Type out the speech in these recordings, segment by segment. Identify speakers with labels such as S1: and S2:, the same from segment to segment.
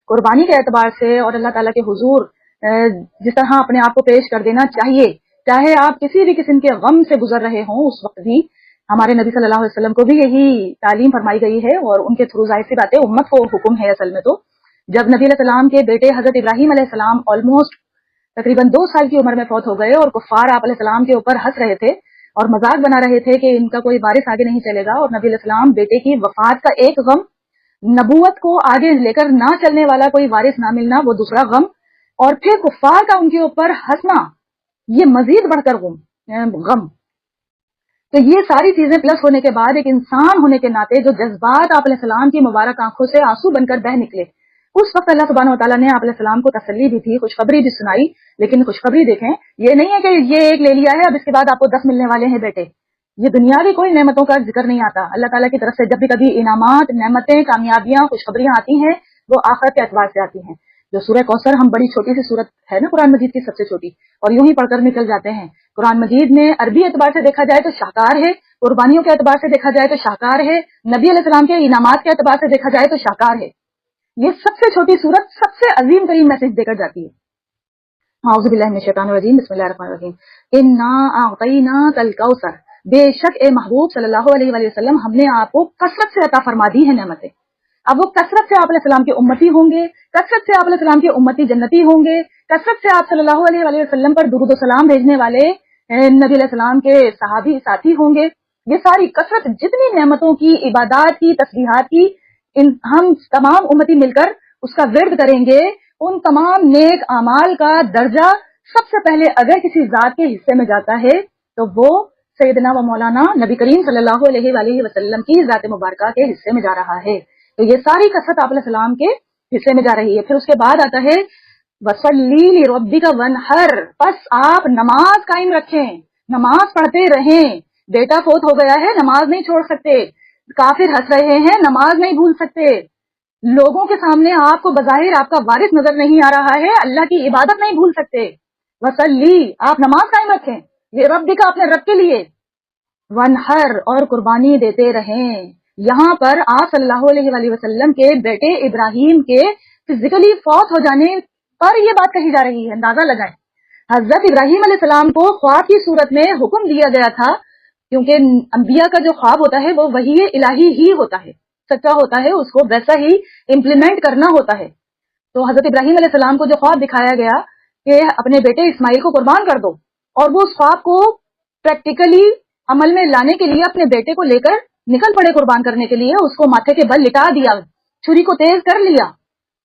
S1: قربانی کے اعتبار سے اور اللہ تعالیٰ کے حضور جس طرح اپنے آپ کو پیش کر دینا چاہیے، چاہے آپ کسی بھی قسم کے غم سے گزر رہے ہوں، اس وقت بھی ہمارے نبی صلی اللہ علیہ وسلم کو بھی یہی تعلیم فرمائی گئی ہے، اور ان کے تھرو ظاہر سی بات ہے امت کو حکم ہے اصل میں۔ تو جب نبی علیہ السلام کے بیٹے حضرت ابراہیم علیہ السلام آلموسٹ تقریباً 2 سال کی عمر میں فوت ہو گئے، اور کفار آپ علیہ السلام کے اوپر ہنس رہے تھے اور مذاق بنا رہے تھے کہ ان کا کوئی وارث آگے نہیں چلے گا، اور نبی علیہ السلام بیٹے کی وفات کا ایک غم، نبوت کو آگے لے کر نہ چلنے والا کوئی وارث نہ ملنا وہ دوسرا غم، اور پھر کفار کا ان کے اوپر ہنسنا یہ مزید بڑھ کر غم۔ تو یہ ساری چیزیں پلس ہونے کے بعد ایک انسان ہونے کے ناطے جو جذبات آپ علیہ السلام کی مبارک آنکھوں سے آنسو بن کر بہ نکلے، اس وقت اللہ سبحانہ و تعالیٰ نے آپ علیہ السلام کو تسلی بھی تھی، خوشخبری بھی سنائی۔ لیکن خوشخبری دیکھیں، یہ نہیں ہے کہ یہ ایک لے لیا ہے اب اس کے بعد آپ کو 10 ملنے والے ہیں بیٹے، یہ دنیاوی کوئی نعمتوں کا ذکر نہیں آتا۔ اللہ تعالیٰ کی طرف سے جب بھی کبھی انعامات، نعمتیں، کامیابیاں، خوشخبریاں آتی ہیں وہ آخرت کے اعتبار سے آتی ہیں۔ جو سورہ کوثر، ہم بڑی چھوٹی سی سورت ہے نا قرآن مجید کی سب سے چھوٹی، اور یوں ہی پڑھ کر نکل جاتے ہیں۔ قرآن مجید میں عربی اعتبار سے دیکھا جائے تو شاہکار ہے، قربانیوں کے اعتبار سے دیکھا جائے تو شاہکار ہے، نبی علیہ السلام کے انعامات کے اعتبار سے دیکھا جائے تو شاہکار ہے۔ یہ سب سے چھوٹی سورت سب سے عظیم ترین میسج دے کر جاتی ہے۔ اعوذ باللہ من الشیطان الرجیم، بسم اللہ الرحمن الرحیم۔ انا اعطیناک الکوثر، بے شک اے محبوب صلی اللہ علیہ وآلہ وسلم ہم نے آپ کو کثرت سے عطا فرما دی ہیں نعمتیں۔ اب وہ کثرت سے آپ علیہ السلام کے امتی ہوں گے، کثرت سے آپ علیہ السلام کے امتی جنتی ہوں گے، کثرت سے آپ صلی اللہ علیہ وآلہ وسلم پر درود و سلام بھیجنے والے نبی علیہ السلام کے صحابی ساتھی ہوں گے۔ یہ ساری کثرت جتنی نعمتوں کی، عبادات کی، تسبیحات کی، ہم تمام امتی مل کر اس کا ورد کریں گے۔ ان تمام نیک اعمال کا درجہ سب سے پہلے اگر کسی ذات کے حصے میں جاتا ہے تو وہ سیدنا و مولانا نبی کریم صلی اللہ علیہ وآلہ وسلم کی ذات مبارکہ کے حصے میں جا رہا ہے۔ تو یہ ساری کثرت آپ علیہ السلام کے حصے میں جا رہی ہے۔ پھر اس کے بعد آتا ہے وَصَلِّ لِرَبِّكَ وَانْحَرْ، پس آپ نماز قائم رکھیں، نماز پڑھتے رہیں۔ بیٹا فوت ہو گیا ہے، نماز نہیں چھوڑ سکتے، کافر ہنس رہے ہیں، نماز نہیں بھول سکتے، لوگوں کے سامنے آپ کو بظاہر آپ کا وارث نظر نہیں آ رہا ہے، اللہ کی عبادت نہیں بھول سکتے۔ وَصَلِّ، آپ نماز قائم رکھیں، لِرَبِّكَ، اپنے رب کے لیے، وَانْحَرْ، اور قربانی دیتے رہیں۔ یہاں پر آپ صلی اللہ علیہ وآلہ وسلم کے بیٹے ابراہیم کے فزیکلی فوت ہو جانے پر یہ بات کہی جا رہی ہے، اندازہ لگائیں۔ حضرت ابراہیم علیہ السلام کو خواب کی صورت میں حکم دیا گیا تھا، کیونکہ انبیاء کا جو خواب ہوتا ہے وہ وحی الہی ہی ہوتا ہے، سچا ہوتا ہے، اس کو ویسا ہی امپلیمنٹ کرنا ہوتا ہے۔ تو حضرت ابراہیم علیہ السلام کو جو خواب دکھایا گیا کہ اپنے بیٹے اسماعیل کو قربان کر دو، اور وہ اس خواب کو پریکٹیکلی عمل میں لانے کے لیے اپنے بیٹے کو لے کر نکل پڑے قربان کرنے کے لیے، اس کو ماتھے کے بل لٹا دیا، چھری کو تیز کر لیا،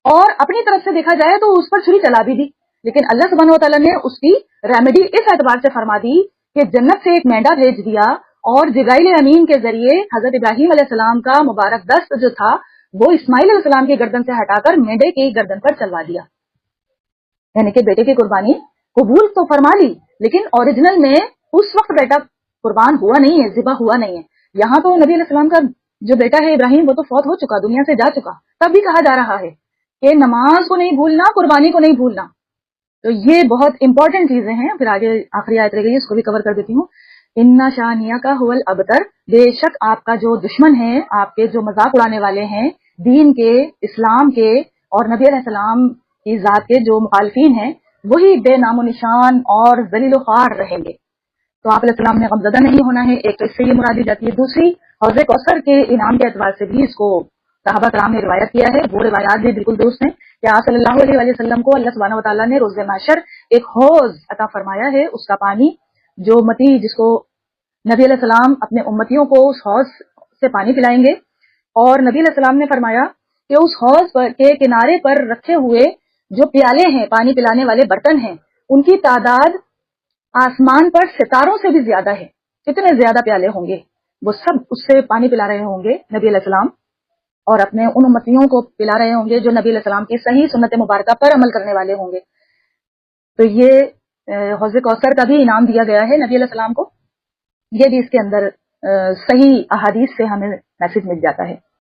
S1: اور اپنی طرف سے دیکھا جائے تو اس پر چھری چلا بھی دی، لیکن اللہ سبحانہ و تعالیٰ نے اس کی ریمیڈی اس اعتبار سے فرما دی کہ جنت سے ایک مینڈا بھیج دیا، اور جبرائیل امین کے ذریعے حضرت ابراہیم علیہ السلام کا مبارک دست جو تھا وہ اسماعیل علیہ السلام کی گردن سے ہٹا کر مینڈے کی گردن پر چلوا دیا، یعنی کہ بیٹے کی قربانی قبول تو فرما لی، لیکن اوریجنل میں اس وقت بیٹا قربان ہوا نہیں ہے، ذبح ہوا نہیں ہے۔ یہاں تو نبی علیہ السلام کا جو بیٹا ہے ابراہیم وہ تو فوت ہو چکا، دنیا سے جا چکا، تب بھی کہا جا رہا ہے کہ نماز کو نہیں بھولنا، قربانی کو نہیں بھولنا۔ تو یہ بہت امپورٹنٹ چیزیں ہیں۔ پھر آگے آخری آیت رہ گئی، اس کو بھی کور کر دیتی ہوں۔ اِنَّ شَانِئَکَ هُوَ الْأَبْتَرُ، بے شک آپ کا جو دشمن ہے، آپ کے جو مذاق اڑانے والے ہیں دین کے، اسلام کے اور نبی علیہ السلام کی ذات کے جو مخالفین ہیں، وہی بے نام و نشان اور ذلیل و خوار رہیں گے۔ تو آپ علیہ السلام نے غمزدہ نہیں ہونا ہے، ایک تو اس سے یہ مراد دی جاتی ہے۔ دوسری، حوض کوثر کے انعام کے اعتبار سے بھی اس کو صحابہ کرام نے روایت کیا ہے، وہ روایات بھی بالکل درست ہیں کہ آپ صلی اللہ علیہ وآلہ وسلم کو اللہ سبحانہ و تعالیٰ نے روز محشر ایک حوض عطا فرمایا ہے، اس کا پانی جو امتی جس کو نبی علیہ السلام اپنے امتیوں کو اس حوض سے پانی پلائیں گے، اور نبی علیہ السلام نے فرمایا کہ اس حوض پر کے کنارے پر رکھے ہوئے جو پیالے ہیں، پانی پلانے والے برتن ہیں، ان کی تعداد آسمان پر ستاروں سے بھی زیادہ ہے۔ اتنے زیادہ پیالے ہوں گے، وہ سب اس سے پانی پلا رہے ہوں گے نبی علیہ السلام، اور اپنے ان امتیوں کو پلا رہے ہوں گے جو نبی علیہ السلام کی صحیح سنت مبارکہ پر عمل کرنے والے ہوں گے۔ تو یہ حوض کوثر کا بھی انعام دیا گیا ہے نبی علیہ السلام کو، یہ بھی اس کے اندر صحیح احادیث سے ہمیں میسج مل جاتا ہے۔